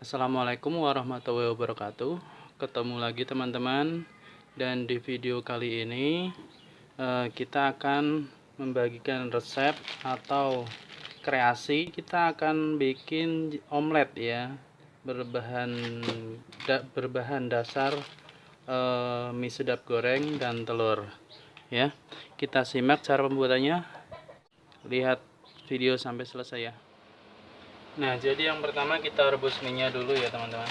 Assalamualaikum warahmatullahi wabarakatuh. Ketemu lagi teman-teman, dan di video kali ini kita akan membagikan resep atau kreasi. Kita akan bikin omelet ya, berbahan dasar mie sedap goreng dan telur ya. Kita simak cara pembuatannya, lihat video sampai selesai ya. Nah, jadi yang pertama kita rebus minyak dulu ya teman-teman.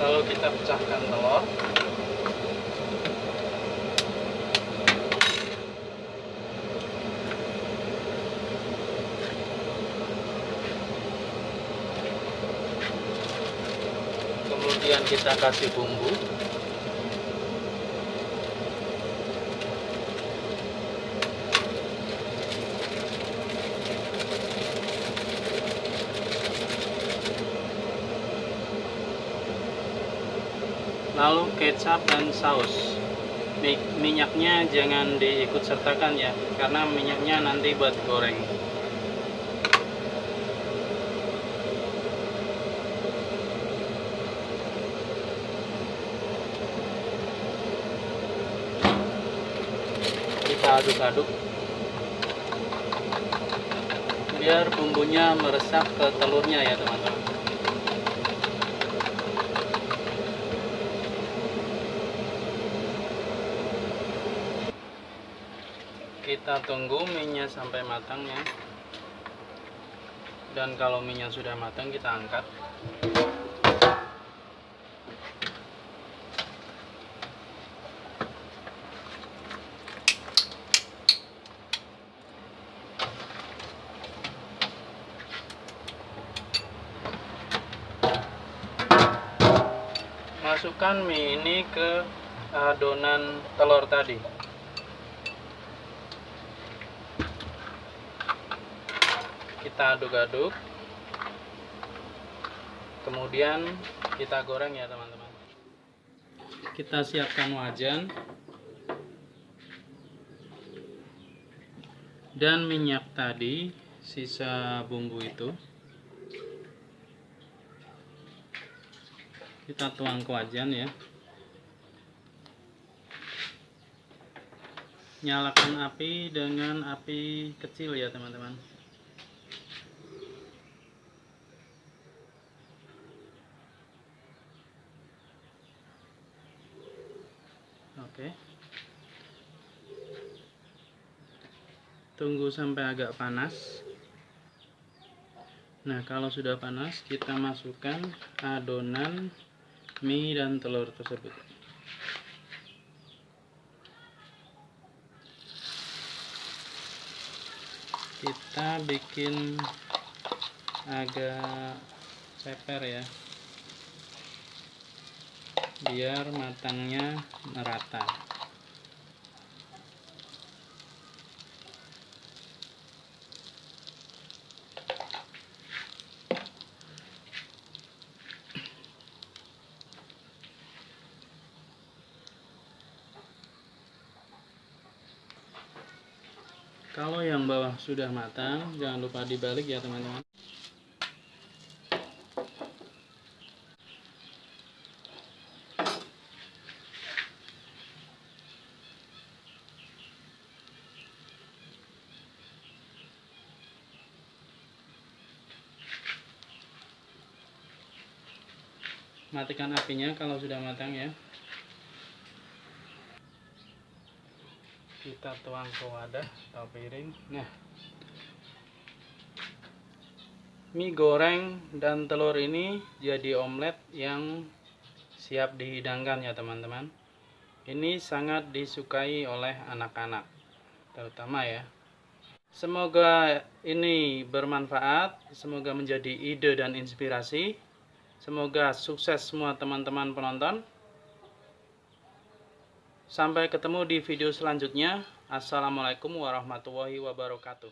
Lalu kita pecahkan telur. Kemudian kita kasih bumbu. Lalu kecap dan saus. Minyaknya jangan diikut sertakan ya, karena minyaknya nanti buat goreng. Kita aduk-aduk biar bumbunya meresap ke telurnya ya teman-teman. Kita tunggu minyak sampai matang ya. Dan kalau minyak sudah matang kita angkat. Masukkan mie ini ke adonan telur tadi. Kita aduk-aduk, kemudian kita goreng ya teman-teman. Kita siapkan wajan dan minyak tadi, sisa bumbu itu kita tuang ke wajan ya. Nyalakan api dengan api kecil ya teman-teman. Oke. Tunggu sampai agak panas. Nah, kalau sudah panas, kita masukkan adonan mie dan telur tersebut. Kita bikin agak ceper ya, biar matangnya merata. Kalau yang bawah sudah matang, jangan lupa dibalik ya teman-teman. Matikan apinya kalau sudah matang ya. Kita tuang ke wadah atau piring. Nah, mie goreng dan telur ini jadi omelet yang siap dihidangkan ya teman-teman. Ini sangat disukai oleh anak-anak terutama ya. Semoga ini bermanfaat, semoga menjadi ide dan inspirasi. Semoga sukses semua teman-teman penonton. Sampai ketemu di video selanjutnya. Assalamualaikum warahmatullahi wabarakatuh.